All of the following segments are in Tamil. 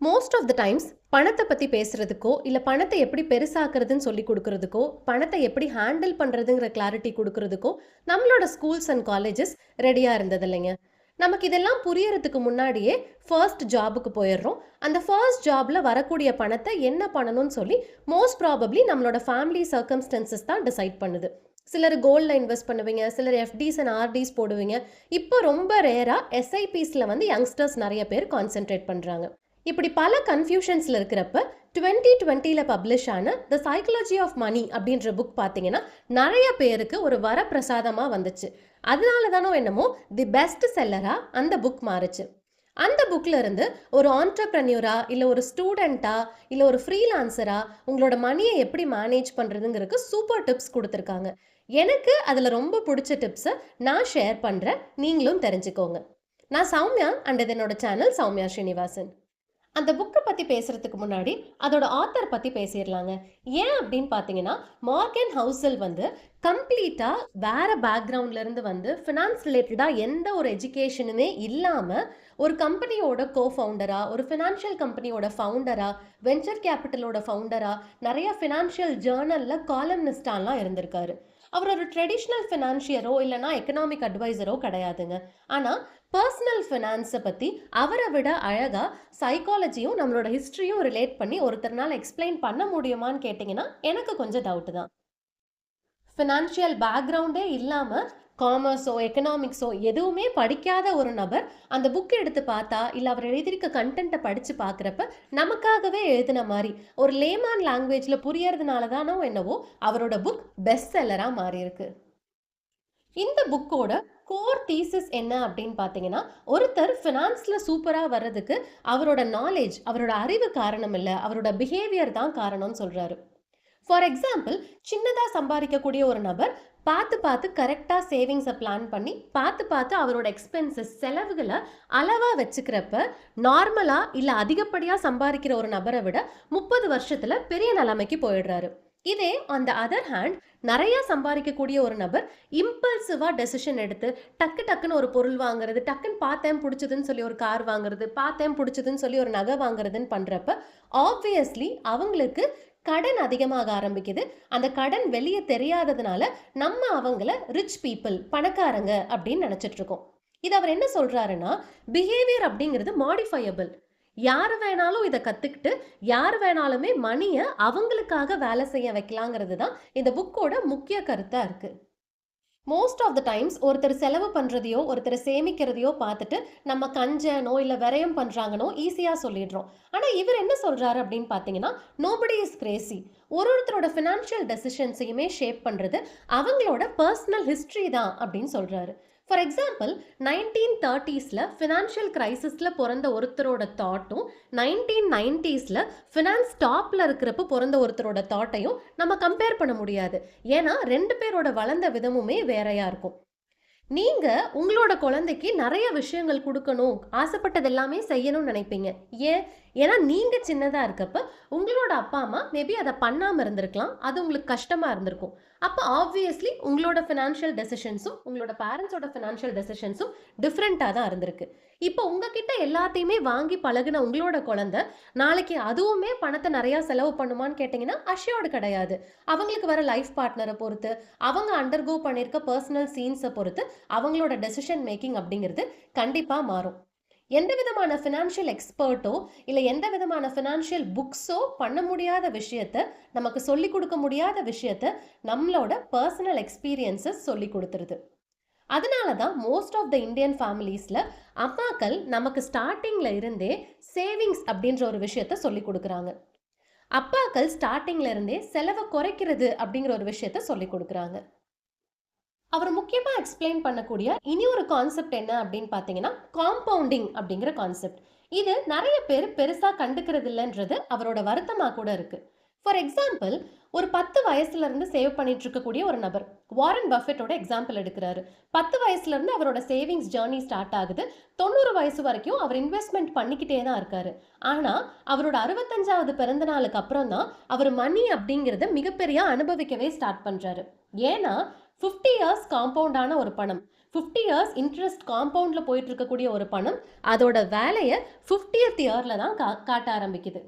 மோஸ்ட் ஆஃப் த டைம்ஸ் பணத்தை பற்றி பேசுறதுக்கோ இல்லை பணத்தை எப்படி பெருசாக்குறதுன்னு சொல்லி கொடுக்கறதுக்கோ பணத்தை எப்படி ஹேண்டில் பண்ணுறதுங்கிற கிளாரிட்டி கொடுக்கறதுக்கோ நம்மளோட ஸ்கூல்ஸ் அண்ட் காலேஜஸ் ரெடியாக இருந்தது இல்லைங்க. நமக்கு இதெல்லாம் புரியறதுக்கு முன்னாடியே ஃபர்ஸ்ட் ஜாபுக்கு போயிடுறோம். அந்த ஃபர்ஸ்ட் ஜாப்ல வரக்கூடிய பணத்தை என்ன பண்ணணும்னு சொல்லி மோஸ்ட் ப்ராபப்ளி நம்மளோட ஃபேமிலி சர்க்கம்ஸ்டன்சஸ் தான் டிசைட் பண்ணுது. சிலர் கோல்டில் இன்வெஸ்ட் பண்ணுவீங்க, சிலர் எஃப்டிஸ் அண்ட் ஆர்டிஸ் போடுவீங்க. இப்போ ரொம்ப ரேராக எஸ்ஐபிஸில் வந்து யங்ஸ்டர்ஸ் நிறைய பேர் கான்சென்ட்ரேட் பண்ணுறாங்க. இப்படி பல கன்ஃபியூஷன்ஸில் இருக்கிறப்ப 2020 பப்ளிஷ் ஆன த சைக்காலஜி ஆஃப் மணி அப்படின்ற புக் பார்த்தீங்கன்னா நிறைய பேருக்கு ஒரு வரப்பிரசாதமாக வந்துச்சு. அதனால தானோ என்னமோ தி பெஸ்ட் செல்லராக அந்த புக் மாறுச்சு. அந்த புக்கில் இருந்து ஒரு ஆண்டர்ப்ரன்யூரா இல்லை ஒரு ஸ்டூடெண்ட்டா இல்லை ஒரு ஃப்ரீலான்சரா உங்களோட மணியை எப்படி மேனேஜ் பண்ணுறதுங்கிறதுக்கு சூப்பர் டிப்ஸ் கொடுத்துருக்காங்க. எனக்கு அதில் ரொம்ப பிடிச்ச டிப்ஸை நான் ஷேர் பண்ணுறேன், நீங்களும் தெரிஞ்சுக்கோங்க. நான் சௌமியா அண்ட் இது என்னோட சேனல் சௌமியா ஸ்ரீனிவாசன். அந்த புக்கை பற்றி பேசுகிறதுக்கு முன்னாடி அதோட ஆத்தர் பற்றி பேசிடலாங்க. ஏன் அப்படின்னு பார்த்தீங்கன்னா, மார்கன் ஹவுசல் வந்து கம்ப்ளீட்டாக வேறு பேக்ரவுண்ட்லேருந்து வந்து ஃபினான்ஸ் ரிலேட்டடாக எந்த ஒரு எஜுகேஷனுமே இல்லாமல் ஒரு கம்பெனியோட கோஃபவுண்டராக, ஒரு ஃபினான்ஷியல் கம்பெனியோட ஃபவுண்டராக, வெஞ்சர் கேபிட்டலோட ஃபவுண்டராக, நிறைய ஃபினான்ஷியல் ஜேர்னலில் காலம்னிஸ்டாலாம் இருந்திருக்காரு. அவர் ஒரு ட்ரெடிஷ்னல் ஃபினான்ஷியரோ இல்லைனா எக்கனாமிக் அட்வைசரோ கிடையாதுங்க. ஆனால் பர்சனல் ஃபினான்ஸை பற்றி அவரை விட அழகாக சைக்காலஜியும் நம்மளோட ஹிஸ்ட்ரியும் ரிலேட் பண்ணி ஒருத்தர்னால எக்ஸ்பிளைன் பண்ண முடியுமான்னு கேட்டிங்கன்னா எனக்கு கொஞ்சம் டவுட்டு தான். ஃபினான்ஷியல் பேக்ரவுண்டே இல்லாமல் காமர்ஸோ எக்கனாமிக்ஸோ எதுவுமே படிக்காத ஒரு நபர் அந்த புக் எடுத்து பார்த்தா இல்லை அவர் எழுதியிருக்க கண்டென்ட்டை படித்து பார்க்குறப்ப நமக்காகவே எழுதின மாதிரி ஒரு லேமான் லாங்குவேஜில் புரியறதுனால தானோ என்னவோ அவரோட புக் பெஸ்ட் செல்லராக மாறியிருக்கு. இந்த புக்கோட கோர் தீசிஸ் என்ன அப்படின்னு பார்த்தீங்கன்னா, ஒருத்தர் ஃபினான்ஸில் சூப்பராக வர்றதுக்கு அவரோட நாலேஜ், அவரோட அறிவு காரணம் இல்லை, அவரோட பிஹேவியர் தான் காரணம்னு சொல்கிறாரு. ஃபார் எக்ஸாம்பிள், சின்னதாக சம்பாதிக்கக்கூடிய ஒரு நபர் பார்த்து பார்த்து கரெக்டாக சேவிங்ஸை பிளான் பண்ணி பார்த்து அவரோட எக்ஸ்பென்சஸ் செலவுகளை அளவாக வச்சுக்கிறப்ப நார்மலாக இல்லை அதிகப்படியாக சம்பாதிக்கிற ஒரு நபரை விட 30 வருஷத்தில் பெரிய நிலைமைக்கு போயிடுறாரு. இதே ஆன் த அதர் ஹேண்ட் நிறைய சம்பாதிக்கக்கூடிய ஒரு நபர் இம்பல்சிவா டெசிஷன் எடுத்து டக்குன்னு ஒரு பொருள் வாங்குறது, டக்குன்னு பார்த்தேன் பிடிச்சதுன்னு சொல்லி ஒரு கார் வாங்குறது, பார்த்தேன் பிடிச்சதுன்னு சொல்லி ஒரு நகை வாங்குறதுன்னு பண்றப்ப ஆப்வியஸ்லி அவங்களுக்கு கடன் அதிகமாக ஆரம்பிக்குது. அந்த கடன் வெளியே தெரியாததுனால நம்ம அவங்கள ரிச் பீப்புள், பணக்காரங்க அப்படின்னு நினைச்சிட்டு இருக்கோம். இது அவர் என்ன சொல்றாருன்னா, பிஹேவியர் அப்படிங்கிறது மாடிஃபையபிள். யார் வேணாலும் இதை கற்றுக்கிட்டு யார் வேணாலுமே மணியை அவங்களுக்காக வேலை செய்ய வைக்கலாங்கிறது தான் இந்த புக்கோட முக்கிய கருத்தாக இருக்குது. மோஸ்ட் ஆஃப் த டைம்ஸ் ஒருத்தர் செலவு பண்ணுறதையோ ஒருத்தர் சேமிக்கிறதையோ பார்த்துட்டு நம்ம கஞ்சனோ இல்லை விரயம் பண்ணுறாங்கனோ ஈஸியாக சொல்லிடுறோம். ஆனால் இவர் என்ன சொல்கிறாரு அப்படின்னு பார்த்தீங்கன்னா, நோபடி இஸ் கிரேசி. ஒருத்தரோட ஃபினான்ஷியல் டெசிஷன்ஸையுமே ஷேப் பண்ணுறது அவங்களோட பர்சனல் ஹிஸ்ட்ரி தான் அப்படின்னு சொல்கிறாரு. ஃபார் எக்ஸாம்பிள், 1930s ஃபினான்ஷியல் கிரைசிஸில் பிறந்த ஒருத்தரோட தாட்டும் 1990s ஃபினான்ஸ் டாப்பில் இருக்கிறப்ப பிறந்த ஒருத்தரோட தாட்டையும் நம்ம கம்பேர் பண்ண முடியாது. ஏன்னா 2 பேரோட வளர்ந்த விதமுமே வேறையாக இருக்கும். நீங்கள் உங்களோட குழந்தைக்கு நிறைய விஷயங்கள் கொடுக்கணும், ஆசைப்பட்டது எல்லாமே செய்யணும்னு நினைப்பீங்க. ஏன்னா நீங்கள் சின்னதாக இருக்கப்ப உங்களோட அப்பா அம்மா மேபி அதை பண்ணாமல் இருந்திருக்கலாம், அது உங்களுக்கு கஷ்டமாக இருந்திருக்கும். அப்போ ஆப்வியஸ்லி உங்களோட ஃபினான்ஷியல் டெசிஷன்ஸும் உங்களோட பேரண்ட்ஸோட ஃபினான்ஷியல் டெசிஷன்ஸும் டிஃப்ரெண்ட்டாக தான் இருந்திருக்கு. இப்போ உங்ககிட்ட எல்லாத்தையுமே வாங்கி பழகின உங்களோட குழந்தை நாளைக்கு அதுவுமே பணத்தை நிறையா செலவு பண்ணுமான்னு கேட்டிங்கன்னா அஷ்யோர்டு கிடையாது. அவங்களுக்கு வர லைஃப் பார்ட்னரை பொறுத்து, அவங்க அண்டர்கோ பண்ணியிருக்க பர்சனல் சீன்ஸை பொறுத்து அவங்களோட டெசிஷன் மேக்கிங் அப்படிங்கிறது கண்டிப்பாக மாறும். எந்த விதமான ஃபினான்ஷியல் எக்ஸ்பர்ட்டோ இல்லை எந்த விதமான ஃபினான்ஷியல் புக்ஸோ பண்ண முடியாத விஷயத்த, நமக்கு சொல்லிக் கொடுக்க முடியாத விஷயத்த நம்மளோட பர்சனல் எக்ஸ்பீரியன்ஸஸ் சொல்லி கொடுத்துருது. அதனால தான் மோஸ்ட் ஆஃப் த இந்தியன் ஃபேமிலிஸில் அம்மாக்கள் நமக்கு ஸ்டார்டிங்கில் இருந்தே சேவிங்ஸ் அப்படின்ற ஒரு விஷயத்த சொல்லி கொடுக்குறாங்க. அப்பாக்கள் ஸ்டார்டிங்கில் இருந்தே செலவை குறைக்கிறது அப்படிங்கிற ஒரு விஷயத்த சொல்லி கொடுக்குறாங்க. அவர் முக்கியமாக எக்ஸ்பிளைன் பண்ணக்கூடிய இனி ஒரு கான்செப்ட் என்ன அப்படின்னு பார்த்தீங்கன்னா, காம்பவுண்டிங் அப்படிங்கிற கான்செப்ட். இது நிறைய பேர் பெருசாக கண்டுக்கிறது இல்லைன்றது அவரோட வருத்தமாக கூட இருக்கு. ஃபார் எக்ஸாம்பிள், ஒரு 10 வயசுல இருந்து சேவ் பண்ணிட்டு இருக்கக்கூடிய ஒரு நபர் வாரன் பஃபெட்டோட எக்ஸாம்பிள் எடுக்கிறாரு. 10 வயசுல இருந்து அவரோட சேவிங்ஸ் ஜேர்னி ஸ்டார்ட் ஆகுது. 90 வயசு வரைக்கும் அவர் இன்வெஸ்ட்மெண்ட் பண்ணிக்கிட்டே தான் இருக்காரு. ஆனா அவரோட 65வது பிறந்த நாளுக்கு அப்புறம் தான் அவர் மணி அப்படிங்கிறத மிகப்பெரிய அனுபவிக்கவே ஸ்டார்ட் பண்றாரு. ஏன்னா 50 இயர்ஸ் காம்பவுண்டான ஒரு பணம், 50 இயர்ஸ் இன்ட்ரெஸ்ட் காம்பவுண்ட்ல போயிட்டு இருக்கக்கூடிய ஒரு பணம் அதோட வேலையை 50th இயர்ல தான் காட்ட ஆரம்பிக்குது.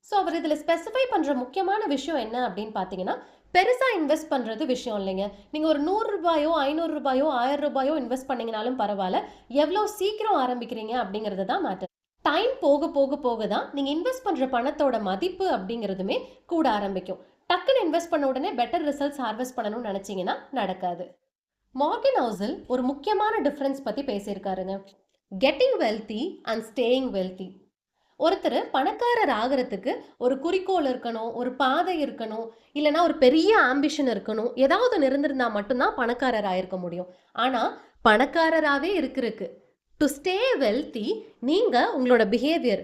ஸோ அவர் இதில் ஸ்பெசிஃபை பண்ணுற முக்கியமான விஷயம் என்ன அப்படின்னு பார்த்தீங்கன்னா, பெருசாக இன்வெஸ்ட் பண்ணுறது விஷயம் இல்லைங்க. நீங்கள் ஒரு 100 ரூபாயோ 500 ரூபாயோ 1000 ரூபாயோ இன்வெஸ்ட் பண்ணீங்கனாலும் பரவாயில்ல, எவ்வளோ சீக்கிரம் ஆரம்பிக்கிறீங்க அப்படிங்கிறது தான் மேட்டர். டைம் போக போக போக தான் நீங்கள் இன்வெஸ்ட் பண்ணுற பணத்தோட மதிப்பு அப்படிங்கிறதுமே கூட ஆரம்பிக்கும். டக்குன்னு இன்வெஸ்ட் பண்ண உடனே பெட்டர் ரிசல்ட்ஸ் ஹார்வெஸ்ட் பண்ணணும்னு நினச்சிங்கன்னா நடக்காது. மார்கன் ஹவுசல் ஒரு முக்கியமான டிஃப்ரென்ஸ் பற்றி பேசியிருக்காருங்க. Getting wealthy and staying wealthy. ஒருத்தர் பணக்காரர் ஆகிறதுக்கு ஒரு குறிக்கோள் இருக்கணும், ஒரு பாதை இருக்கணும், இல்லைன்னா ஒரு பெரிய ஆம்பிஷன் இருக்கணும், ஏதாவது இருந்திருந்தா மட்டும்தான் பணக்காரர் ஆயிருக்க முடியும். ஆனால் பணக்காரராகவே இருக்கிறதுக்கு டு ஸ்டே வெல்தி நீங்கள் உங்களோட பிஹேவியர்,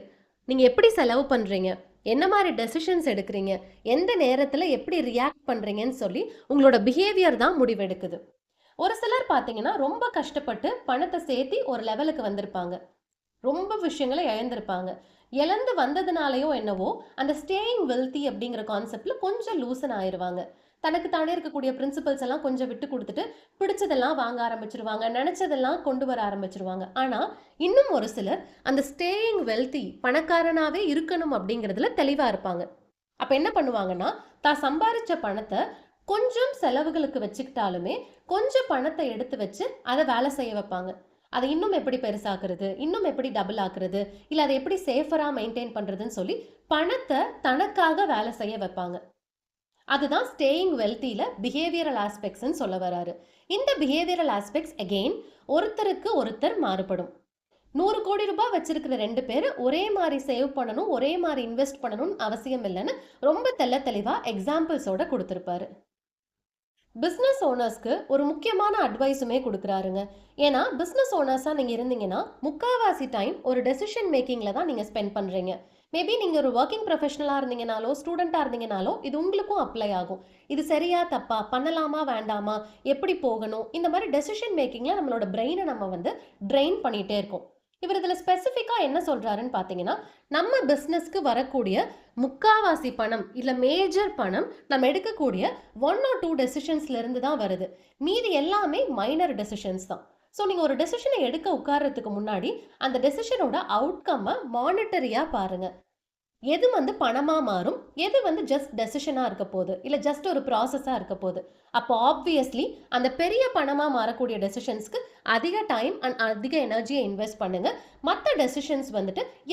நீங்கள் எப்படி செலவு பண்ணுறீங்க, என்ன மாதிரி டெசிஷன்ஸ் எடுக்கிறீங்க, எந்த நேரத்தில் எப்படி ரியாக்ட் பண்ணுறீங்கன்னு சொல்லி உங்களோட பிஹேவியர் தான் முடிவெடுக்குது. ஒரு சிலர் பார்த்தீங்கன்னா ரொம்ப கஷ்டப்பட்டு பணத்தை சேர்த்தி ஒரு லெவலுக்கு வந்திருப்பாங்க, ரொம்ப விஷயங்களை இழந்திருப்பாங்க. இழந்து வந்ததுனாலயோ என்னவோ அந்த ஸ்டேயிங் வெல்தி அப்படிங்கிற கான்செப்ட்ல கொஞ்சம் லூசன் ஆயிடுவாங்க. தனக்கு தானே இருக்கக்கூடிய பிரின்சிபல்ஸ் எல்லாம் கொஞ்சம் விட்டு கொடுத்துட்டு பிடிச்சதெல்லாம் வாங்க ஆரம்பிச்சிருவாங்க, நினைச்சதெல்லாம் கொண்டு வர ஆரம்பிச்சிருவாங்க. ஆனா இன்னும் ஒரு சிலர் அந்த ஸ்டேயிங் வெல்தி, பணக்காரனாவே இருக்கணும் அப்படிங்கிறதுல தெளிவா இருப்பாங்க. அப்ப என்ன பண்ணுவாங்கன்னா, தான் சம்பாரிச்ச பணத்தை கொஞ்சம் செலவுகளுக்கு வச்சுக்கிட்டாலுமே கொஞ்சம் பணத்தை எடுத்து வச்சு அதை வேலை செய்ய வைப்பாங்க. அதை இன்னும் எப்படி பெருசாக்குறது, இன்னும் எப்படி டபுள் ஆக்குறது, இல்லை அதை எப்படி சேஃபராக மெயின்டைன் பண்ணுறதுன்னு சொல்லி பணத்தை தனக்காக வேலை செய்ய வைப்பாங்க. அதுதான் ஸ்டேயிங் வெல்த்தியில் பிஹேவியரல் ஆஸ்பெக்ட்ஸ்ன்னு சொல்ல வராரு. இந்த பிஹேவியரல் ஆஸ்பெக்ட்ஸ் அகெயின் ஒருத்தருக்கு ஒருத்தர் மாறுபடும். 100 கோடி ரூபாய் வச்சிருக்கிற 2 பேர் ஒரே மாதிரி சேவ் பண்ணணும், ஒரே மாதிரி இன்வெஸ்ட் பண்ணணும்னு அவசியம் இல்லைன்னு ரொம்ப தெளிவாக எக்ஸாம்பிள்ஸோட கொடுத்துருப்பாரு. பிஸ்னஸ் ஓனர்ஸ்க்கு ஒரு முக்கியமான அட்வைஸுமே கொடுக்குறாருங்க. ஏன்னா பிஸ்னஸ் ஓனர்ஸாக நீங்கள் இருந்தீங்கன்னா முக்கால்வாசி டைம் ஒரு டெசிஷன் மேக்கிங்கில் தான் நீங்கள் ஸ்பெண்ட் பண்ணுறீங்க. மேபி நீங்கள் ஒரு ஒர்க்கிங் ப்ரொஃபஷனலாக இருந்தீங்கனாலோ ஸ்டூடெண்ட்டாக இருந்தீங்கனாலோ இது உங்களுக்கும் அப்ளை ஆகும். இது சரியா தப்பா, பண்ணலாமா வேண்டாமா, எப்படி போகணும், இந்த மாதிரி டெசிஷன் மேக்கிங்கில் நம்மளோட பிரெயினை நம்ம ட்ரெயின் பண்ணிகிட்டே இருக்கோம். இவர் இதில் ஸ்பெசிஃபிக்காக என்ன சொல்கிறாருன்னு பார்த்தீங்கன்னா, நம்ம பிஸ்னஸ்க்கு வரக்கூடிய முக்காவாசி பணம் இல்லை மேஜர் பணம் நம்ம எடுக்கக்கூடிய 1 or 2 டெசிஷன்ஸ்ல இருந்து தான் வருது. மீதி எல்லாமே மைனர் டெசிஷன்ஸ் தான். ஸோ நீங்கள் ஒரு டெசிஷனை எடுக்க உட்கார்றதுக்கு முன்னாடி அந்த டெசிஷனோட அவுட்கம்மை மானிட்டரியாக பாருங்கள். எது பணமாக மாறும், எது ஜஸ்ட் டெசிஷனாக இருக்க போகுது, இல்லை ஜஸ்ட் ஒரு ப்ராசஸாக இருக்க போகுது. அப்போ ஆப்வியஸ்லி அந்த பெரிய பணமாக மாறக்கூடிய டெசிஷன்ஸ்க்கு அதிக டைம் அண்ட் அதிக எனர்ஜியை இன்வெஸ்ட் பண்ணுங்க. மற்ற decisions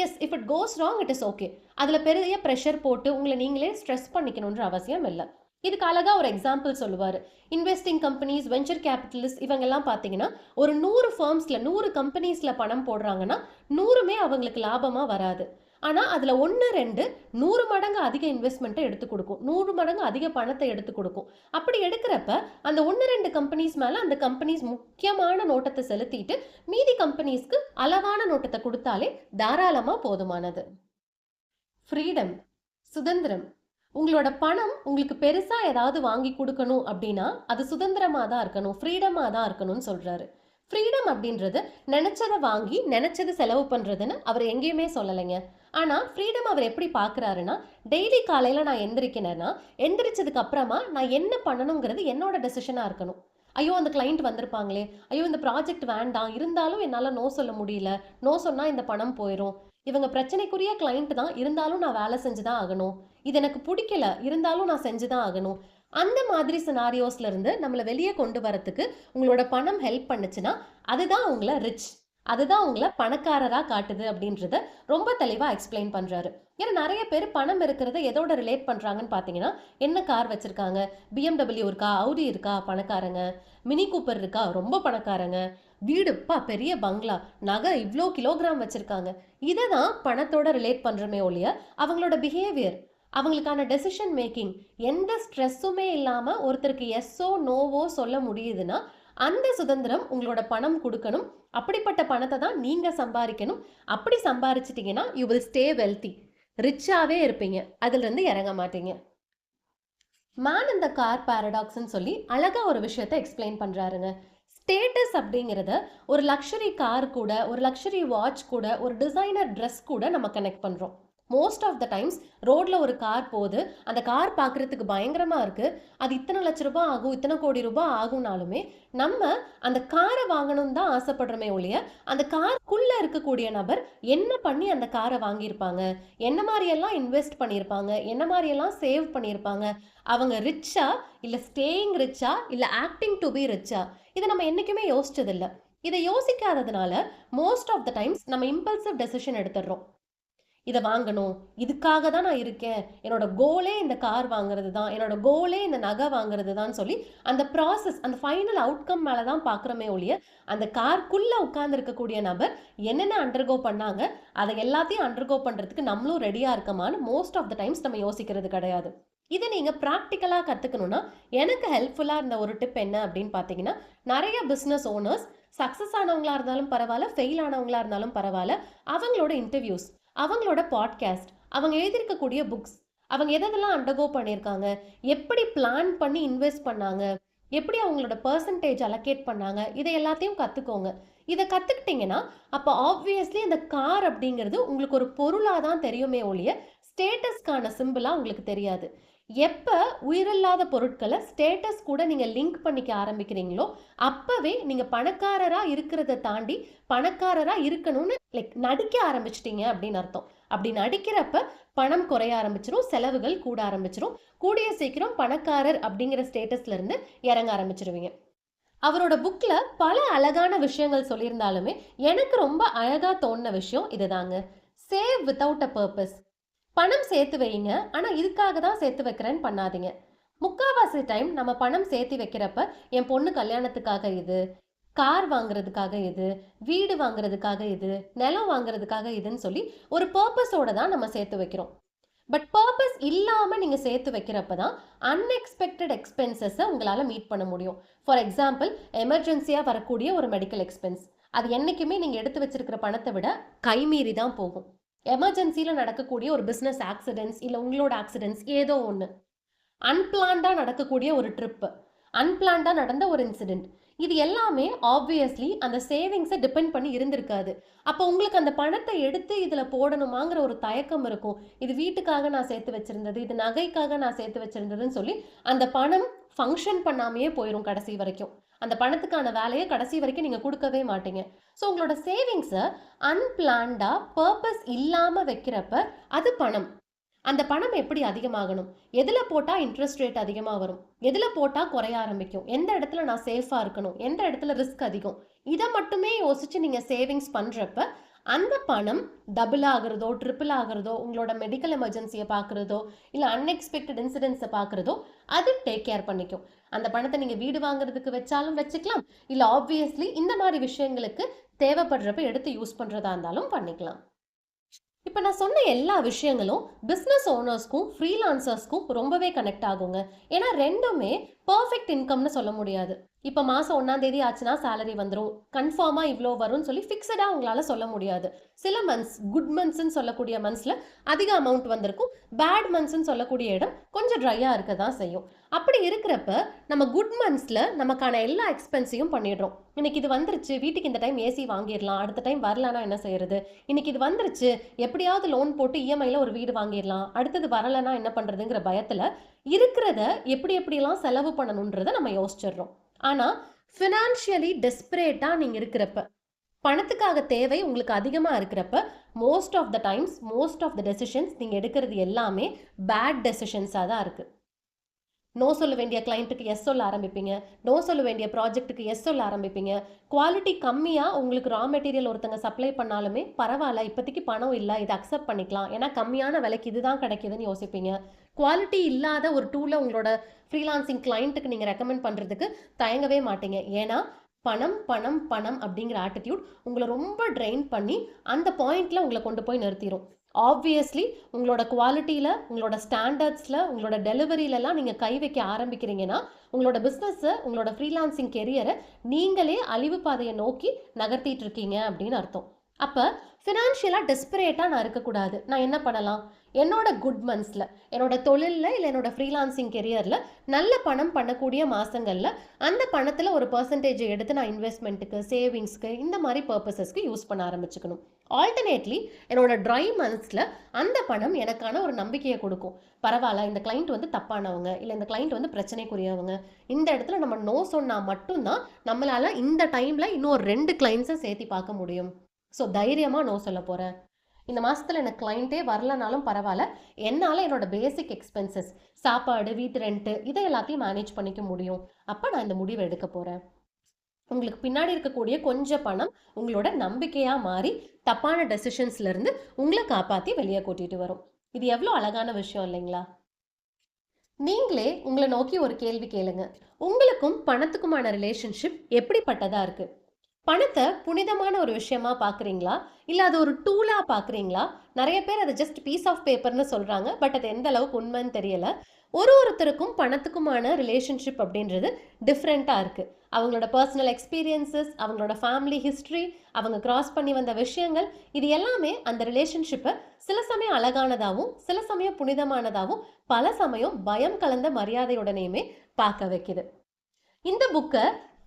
yes if it goes wrong it is okay. அதில் பெரிய ப்ரெஷர் போட்டு உங்களை நீங்களே ஸ்ட்ரெஸ் பண்ணிக்கணுன்ற அவசியம் இல்லை. இதுக்கு அழகாக ஒரு எக்ஸாம்பிள் சொல்லுவார். இன்வெஸ்டிங் கம்பெனிஸ், வெஞ்சர் கேபிட்டலிஸ்ட் இவங்கெல்லாம் பார்த்தீங்கன்னா ஒரு 100 ஃபர்ம்ஸில் 100 கம்பெனிஸில் பணம் போடுறாங்கன்னா 100மே அவங்களுக்கு லாபமாக வராது. ஆனால் அதில் 1 2 100 மடங்கு அதிக இன்வெஸ்ட்மெண்ட்டை எடுத்து கொடுக்கும், 100 மடங்கு அதிக பணத்தை எடுத்து கொடுக்கும். அப்படி எடுக்கிறப்ப அந்த 1 2 கம்பெனிஸ் மேலே அந்த கம்பெனிஸ் முக்கியமான நோட்டத்தை செலுத்திட்டு மீதி கம்பெனிஸ்க்கு அளவான நோட்டத்தை கொடுத்தாலே தாராளமாக போதுமானது. ஃப்ரீடம், சுதந்திரம். உங்களோட பணம் உங்களுக்கு பெருசாக ஏதாவது வாங்கி கொடுக்கணும் அப்படின்னா அது சுதந்திரமாக தான் இருக்கணும், ஃப்ரீடமாக தான் இருக்கணும்னு சொல்கிறாரு. ஃப்ரீடம் அப்படின்றது நினைச்சதை வாங்கி நினைச்சது செலவு பண்ணுறதுன்னு அவர் எங்கேயுமே சொல்லலைங்க. ஆனால் ஃப்ரீடம் அவர் எப்படி பார்க்குறாருன்னா, டெய்லி காலையில் நான் எந்திரிக்கிறேன்னா எந்திரிச்சதுக்கு அப்புறமா நான் என்ன பண்ணணுங்கிறது என்னோட டெசிஷனாக இருக்கணும். ஐயோ அந்த கிளைண்ட் வந்திருப்பாங்களே, ஐயோ இந்த ப்ராஜெக்ட் வேண்டாம், இருந்தாலும் என்னால் நோ சொல்ல முடியல, நோ சொன்னால் இந்த பணம் போயிடும், இவங்க பிரச்சனைக்குரிய கிளைண்ட் தான், இருந்தாலும் நான் வேலை செஞ்சு தான் ஆகணும், இது எனக்கு பிடிக்கல, இருந்தாலும் நான் செஞ்சு தான் ஆகணும். அந்த மாதிரி சினாரியோஸ்ல இருந்து நம்மளை வெளியே கொண்டு வரத்துக்கு உங்களோட பணம் ஹெல்ப் பண்ணுச்சுன்னா அதுதான் உங்களை ரிச், அதுதான் உங்களை பணக்காரராக காட்டுது அப்படின்றத ரொம்ப தெளிவாக எக்ஸ்பிளைன் பண்ணுறாரு. ஏன்னா நிறைய பேர் பணம் இருக்கிறத எதோட ரிலேட் பண்ணுறாங்கன்னு பார்த்தீங்கன்னா, என்ன கார் வச்சுருக்காங்க, BMW இருக்கா, அவுடி இருக்கா பணக்காரங்க, மினி கூப்பர் இருக்கா ரொம்ப பணக்காரங்க, வீடுப்பா பெரிய பங்களா, நகை இவ்வளோ கிலோகிராம் வச்சுருக்காங்க, இதை தான் பணத்தோட ரிலேட் பண்ணுறமே ஒழிய அவங்களோட பிஹேவியர், அவங்களுக்கான டெசிஷன் மேக்கிங் எந்த ஸ்ட்ரெஸ்ஸுமே இல்லாமல் ஒருத்தருக்கு எஸ்ஸோ நோவோ சொல்ல முடியுதுன்னா அந்த சுதந்திரம் உங்களோட பணம் கொடுக்கணும். அப்படிப்பட்ட பணத்தை தான் நீங்கள் சம்பாதிக்கணும். அப்படி சம்பாரிச்சிட்டிங்கன்னா யூ வில் ஸ்டே வெல்தி, ரிச்சாகவே இருப்பீங்க, அதிலிருந்து இறங்க மாட்டீங்க. மேன் இந்த கார் பேரடாக்ஸ்ன்னு சொல்லி அழகாக ஒரு விஷயத்தை எக்ஸ்பிளைன் பண்ணுறாருங்க. ஸ்டேட்டஸ் அப்படிங்கிறத ஒரு லக்ஸரி கார் கூட, ஒரு லக்ஸரி வாட்ச் கூட, ஒரு டிசைனர் ட்ரெஸ் கூட நம்ம கனெக்ட் பண்ணுறோம். மோஸ்ட் ஆஃப் த டைம்ஸ் ரோட்ல ஒரு கார் போகுது, அந்த கார் பார்க்கறதுக்கு பயங்கரமா இருக்கு, அது இத்தனை லட்ச ரூபாய் ஆகும், இத்தனை கோடி ரூபாய் ஆகும்னாலுமே நம்ம அந்த காரை வாங்கணும்னு தான் ஆசைப்படுறோமே ஒழிய அந்த காருக்குள்ள இருக்கக்கூடிய நபர் என்ன பண்ணி அந்த காரை வாங்கியிருப்பாங்க, என்ன மாதிரியெல்லாம் இன்வெஸ்ட் பண்ணியிருப்பாங்க, என்ன மாதிரியெல்லாம் சேவ் பண்ணியிருப்பாங்க, அவங்க ரிச்சா இல்ல ஸ்டேயிங் ரிச்சா இல்ல ஆக்டிங் டு பி ரிச்சா, இதை நம்ம என்னைக்குமே யோசிச்சதில்லை. இதை யோசிக்காததுனால மோஸ்ட் ஆஃப் த டைம்ஸ் நம்ம இம்பல்சிவ் டெசிஷன் எடுத்துடுறோம். இதை வாங்கணும், இதுக்காக தான் நான் இருக்கேன், என்னோட கோலே இந்த கார் வாங்குறது தான், என்னோட கோலே இந்த நகை வாங்குறது தான் சொல்லி அந்த ப்ராசஸ், அந்த ஃபைனல் அவுட்கம் மேலே தான் பார்க்குறோமே ஒழிய அந்த கார்க்குள்ளே உட்கார்ந்து இருக்கக்கூடிய நபர் என்னென்ன அண்டர்கோ பண்ணாங்க, அதை எல்லாத்தையும் அண்டர்கோ பண்ணுறதுக்கு நம்மளும் ரெடியாக இருக்கமான்னு மோஸ்ட் ஆஃப் த டைம்ஸ் நம்ம யோசிக்கிறது கிடையாது. இதை நீங்கள் ப்ராக்டிக்கலாக கற்றுக்கணுன்னா எனக்கு ஹெல்ப்ஃபுல்லாக இருந்த ஒரு டிப் என்ன அப்படின்னு பார்த்தீங்கன்னா, நிறைய பிஸ்னஸ் ஓனர்ஸ் சக்ஸஸ் ஆனவங்களா இருந்தாலும் பரவாயில்ல, ஃபெயில் ஆனவங்களா இருந்தாலும் பரவாயில்ல, அவங்களோட இன்டர்வியூஸ், அவங்களோட பாட்காஸ்ட், அவங்க எழுதியிருக்கக்கூடிய புக்ஸ், அவங்க எதெல்லாம் அண்டர்கோ பண்ணியிருக்காங்க, எப்படி பிளான் பண்ணி இன்வெஸ்ட் பண்ணாங்க, எப்படி அவங்களோட பர்சன்டேஜ் அலோகேட் பண்ணாங்க, இதை எல்லாத்தையும் கற்றுக்கோங்க. இதை கற்றுக்கிட்டிங்கன்னா அப்போ ஆப்வியஸ்லி இந்த கார் அப்படிங்கிறது உங்களுக்கு ஒரு பொருளாக தான் தெரியுமே ஒழிய ஸ்டேட்டஸ்க்கான சிம்பிளாக உங்களுக்கு தெரியாது. எப்போ உயிரில்லாத பொருட்களை ஸ்டேட்டஸ் கூட நீங்கள் லிங்க் பண்ணிக்க ஆரம்பிக்கிறீங்களோ அப்போவே நீங்கள் பணக்காரராக இருக்கிறத தாண்டி பணக்காரராக இருக்கணும்னு நடிக்க ஆரம்பிச்சிட்டீங்க அப்படின்னு அர்த்தம். அப்படி நடிக்கிறப்ப பணம் குறைய ஆரம்பிச்சிடும், செலவுகள் கூட ஆரம்பிச்சிடும், கூடிய சீக்கிரம் பணக்காரர் அப்படிங்கிற ஸ்டேட்டஸ்ல இருந்து இறங்க ஆரம்பிச்சிருவீங்க. அவரோட புக்ல பல அழகான விஷயங்கள் சொல்லியிருந்தாலுமே எனக்கு ரொம்ப அழகா தோணுன விஷயம் இதுதாங்க. Save without a purpose. பணம் சேர்த்து வைங்க, ஆனால் இதுக்காக தான் சேர்த்து வைக்கிறேன்னு பண்ணாதீங்க. முக்கால்வாசி டைம் நம்ம பணம் சேர்த்து வைக்கிறப்ப என் பொண்ணு கல்யாணத்துக்காக இது, கார் வாங்குறதுக்காக இது, வீடு வாங்குறதுக்காக இது, நிலம் வாங்குறதுக்காக இதுன்னு சொல்லி ஒரு பர்பஸோட தான் நம்ம சேர்த்து வைக்கிறோம். பட் பர்பஸ் இல்லாமல் நீங்கள் சேர்த்து வைக்கிறப்ப தான் அன்எக்ஸ்பெக்டட் எக்ஸ்பென்சஸை உங்களால் மீட் பண்ண முடியும். ஃபார் எக்ஸாம்பிள், எமர்ஜென்சியாக வரக்கூடிய ஒரு மெடிக்கல் எக்ஸ்பென்ஸ், அது என்றைக்குமே நீங்கள் எடுத்து வச்சிருக்கிற பணத்தை விட கைமீறி தான் போகும். எமர்ஜென்சியில் நடக்கக்கூடிய ஒரு பிஸ்னஸ் ஆக்சிடென்ட்ஸ், இல்லை உங்களோட ஆக்சிடென்ட்ஸ், ஏதோ ஒன்று, அன்பிளான்டாக நடக்கக்கூடிய ஒரு ட்ரிப்பு, அன்பிளான்டாக நடந்த ஒரு இன்சிடென்ட், இது எல்லாமே ஆப்வியஸ்லி அந்த சேவிங்ஸை டிபெண்ட் பண்ணி இருந்திருக்காது. அப்போ உங்களுக்கு அந்த பணத்தை எடுத்து இதில் போடணுமாங்கிற ஒரு தயக்கம் இருக்கும். இது வீட்டுக்காக நான் சேர்த்து வச்சிருந்தது, இது நகைக்காக நான் சேர்த்து வச்சிருந்ததுன்னு சொல்லி அந்த பணம் ஃபங்க்ஷன் பண்ணாமையே போயிடும் கடைசி வரைக்கும். அந்த பணத்துக்கான வேலையை கடைசி வரைக்கும் நீங்கள் கொடுக்கவே மாட்டீங்க. ஸோ உங்களோட சேவிங்ஸை அன்பிளான்டாக பர்பஸ் இல்லாமல் வைக்கிறப்ப அது பணம். அந்த பணம் எப்படி அதிகமாகணும், எதில் போட்டால் இன்ட்ரெஸ்ட் ரேட் அதிகமாக வரும், எதில் போட்டால் குறைய ஆரம்பிக்கும், எந்த இடத்துல நான் சேஃபாக இருக்கணும், எந்த இடத்துல ரிஸ்க் அதிகம், இதை மட்டுமே யோசிச்சு நீங்கள் சேவிங்ஸ் பண்ணுறப்ப அந்த பணம் டபுள் ஆகிறதோ ட்ரிபிள் ஆகிறதோ, உங்களோட மெடிக்கல் எமர்ஜென்சியை பார்க்குறதோ இல்லை அன்எக்ஸ்பெக்டட் இன்சிடென்ட்ஸை பார்க்குறதோ அது டேக் கேர் பண்ணிக்கும். அந்த பணத்தை நீங்கள் வீடு வாங்குறதுக்கு வச்சாலும் வச்சுக்கலாம், இல்லை ஆப்வியஸ்லி இந்த மாதிரி விஷயங்களுக்கு தேவைப்படுறப்ப எடுத்து யூஸ் பண்ணுறதா இருந்தாலும் பண்ணிக்கலாம். இப்போ நான் சொன்ன எல்லா விஷயங்களும் பிஸ்னஸ் ஓனர்ஸ்க்கும் ஃப்ரீலான்சர்ஸ்க்கும் ரொம்பவே கனெக்ட் ஆகுங்க. ஏன்னா ரெண்டுமே பர்ஃபெக்ட் இன்கம்னு சொல்ல முடியாது. இப்போ மாதம் 1ஆம் தேதி ஆச்சுன்னா சேலரி வந்துடும், கன்ஃபார்மாக இவ்வளோ வரும்னு சொல்லி ஃபிக்ஸடாக உங்களால் சொல்ல முடியாது. சில மந்த்ஸ், குட் மந்த்ஸ்ன்னு சொல்லக்கூடிய மந்த்ஸில் அதிக அமௌண்ட் வந்திருக்கும், பேட் மந்த்ஸ்ன்னு சொல்லக்கூடிய இடம் கொஞ்சம் ட்ரையாக இருக்க தான் செய்யும். அப்படி இருக்கிறப்ப நம்ம குட் மந்த்ஸில் நமக்கான எல்லா எக்ஸ்பென்ஸையும் பண்ணிடுறோம். இன்னைக்கு இது வந்துருச்சு, வீட்டுக்கு இந்த டைம் ஏசி வாங்கிடலாம், அடுத்த டைம் வரலன்னா என்ன செய்யறது, இன்னைக்கு இது வந்துருச்சு எப்படியாவது லோன் போட்டு இஎம்ஐயில் ஒரு வீடு வாங்கிடலாம், அடுத்தது வரலன்னா என்ன பண்ணுறதுங்கிற பயத்தில் இருக்கிறத எப்படி எப்படிலாம் செலவு பண்ணணுன்றதை நம்ம யோசிச்சிடுறோம். ஆனால் ஃபினான்ஷியலி டெஸ்பரேட்டாக நீங்கள் இருக்கிறப்ப, பணத்துக்காக தேவை உங்களுக்கு அதிகமாக இருக்கிறப்ப most of the times, most of the decisions நீங்கள் எடுக்கிறது எல்லாமே பேட் டெசிஷன்ஸாக தான் இருக்குது. நோ சொல்ல வேண்டிய கிளைண்ட்டுக்கு எஸ் சொல்ல ஆரம்பிப்பீங்க, நோ சொல்ல வேண்டிய ப்ராஜெக்ட்டுக்கு எஸ் சொல்ல ஆரம்பிப்பீங்க. குவாலிட்டி கம்மியாக உங்களுக்கு ரா மெட்டீரியல் ஒருத்தங்க சப்ளை பண்ணாலுமே பரவாயில்ல, இப்போதைக்கு பணம் இல்லை, இதை அக்செப்ட் பண்ணிக்கலாம், ஏன்னா கம்மியான விலைக்கு இதுதான் கிடைக்குதுன்னு யோசிப்பீங்க. குவாலிட்டி இல்லாத ஒரு டூலை உங்களோட ஃப்ரீலான்சிங் கிளைண்ட்டுக்கு நீங்கள் ரெக்கமெண்ட் பண்ணுறதுக்கு தயங்கவே மாட்டீங்க. ஏன்னா பணம் பணம் பணம் அப்படிங்கிற ஆட்டிடியூட் உங்களை ரொம்ப ட்ரெயின் பண்ணி அந்த பாயிண்ட்ல உங்களை கொண்டு போய் நிறுத்திடும். ஆப்வியஸ்லி உங்களோட குவாலிட்டியில், உங்களோட ஸ்டாண்டர்ட்ஸில், உங்களோட டெலிவரியிலலாம் நீங்கள் கை வைக்க ஆரம்பிக்கிறீங்கன்னா உங்களோட பிஸ்னஸை, உங்களோட ஃப்ரீலான்சிங் கெரியரை நீங்களே அழிவு பாதையை நோக்கி நகர்த்திட்டு இருக்கீங்க அப்படின்னு அர்த்தம். அப்போ ஃபினான்ஷியலாக டெஸ்பரேட்டாக நான் இருக்கக்கூடாது. நான் என்ன பண்ணலாம், என்னோட குட் மந்த்ஸில், என்னோட தொழிலில் இல்லை என்னோட ஃப்ரீலான்சிங் கெரியரில் நல்ல பணம் பண்ணக்கூடிய மாதங்களில் அந்த பணத்தில் ஒரு பர்சன்டேஜை எடுத்து நான் இன்வெஸ்ட்மெண்ட்டுக்கு, சேவிங்ஸ்க்கு, இந்த மாதிரி பர்பஸஸ்க்கு யூஸ் பண்ண ஆரம்பிச்சுக்கணும். ஆல்டர்னேட்லி என்னோட ட்ரை மந்த்ஸில் அந்த பணம் எனக்கான ஒரு நம்பிக்கையை கொடுக்கும். பரவாயில்ல, இந்த கிளைண்ட் வந்து தப்பானவங்க, இல்லை இந்த கிளைண்ட் வந்து பிரச்சனைக்குரியவங்க, இந்த இடத்துல நம்ம நோ சொன்னால் மட்டும்தான் நம்மளால இந்த டைமில் இன்னும் ஒரு 2 கிளைண்ட்ஸை சேர்த்தி பார்க்க முடியும். ஸோ தைரியமாக நோ சொல்ல போகிறேன். இந்த மாதத்தில் எனக்கு கிளைண்ட்டே வரலனாலும் பரவாயில்ல, என்னால் என்னோட பேசிக் எக்ஸ்பென்சஸ், சாப்பாடு, வீட்டு ரெண்ட்டு, இதை எல்லாத்தையும் மேனேஜ் பண்ணிக்க முடியும். அப்போ நான் இந்த முடிவை எடுக்க போகிறேன். உங்களுக்கு பின்னாடி இருக்கக்கூடிய கொஞ்சம் பணம் உங்களோட நம்பிக்கையா மாறி தப்பான டெசிஷன்ஸ்ல இருந்து உங்களை காப்பாத்தி வெளியே கூட்டிட்டு வரும். இது எவ்வளவு அழகான விஷயம் இல்லைங்களா? நீங்களே உங்களை நோக்கி ஒரு கேள்வி கேளுங்க. உங்களுக்கும் பணத்துக்குமான ரிலேஷன்ஷிப் எப்படிப்பட்டதா இருக்கு? பணத்தை புனிதமான ஒரு விஷயமா பாக்குறீங்களா, இல்ல அது ஒரு டூலா பாக்குறீங்களா? நிறைய பேர் அதை ஜஸ்ட் பீஸ் ஆஃப் பேப்பர்னு சொல்றாங்க, பட் அது எந்த அளவுக்கு உண்மைன்னு தெரியல. ஒருத்தருக்கும் பணத்துக்குமான ரிலேஷன்ஷிப் அப்படின்றது டிஃப்ரெண்டா இருக்கு. அவங்களோட பர்சனல் எக்ஸ்பீரியன்சஸ், அவங்களோட ஃபேமிலி ஹிஸ்டரி, அவங்க கிராஸ் பண்ணி வந்த விஷயங்கள், இது எல்லாமே அந்த ரிலேஷன்ஷிப்பை சில சமயம் அழகானதாகவும் சில சமயம் புனிதமானதாகவும் பல சமயம் பயம் கலந்த மரியாதையுடனேயுமே பார்க்க வைக்குது. இந்த புக்கை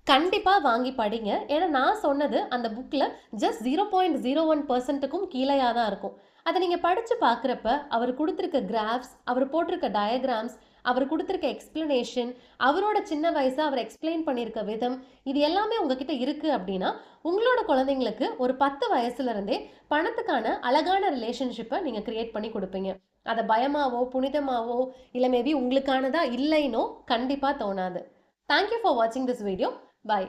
கண்டிப்பாக வாங்கி படிங்க. ஏன்னா நான் சொன்னது அந்த புக்கில் ஜஸ்ட் 0.01%க்கும் கீழேயாக தான் இருக்கும். அதை நீங்கள் படித்து பார்க்குறப்ப அவர் கொடுத்துருக்க கிராஃப்ஸ், அவர் போட்டிருக்க டயக்ராம்ஸ், அவர் கொடுத்துருக்க எக்ஸ்பிளனேஷன், அவரோட சின்ன வயசாக அவர் எக்ஸ்பிளைன் பண்ணியிருக்க விதம், இது எல்லாமே உங்ககிட்ட இருக்குது அப்படின்னா உங்களோட குழந்தைங்களுக்கு ஒரு 10 வயசுலேருந்தே பணத்துக்கான அழகான ரிலேஷன்ஷிப்பை நீங்கள் கிரியேட் பண்ணி கொடுப்பீங்க. அதை பயமாவோ புனிதமாவோ இல்லை மேபி உங்களுக்கானதா இல்லைனோ கண்டிப்பாக தோணாது. Thank you for watching this video. Bye.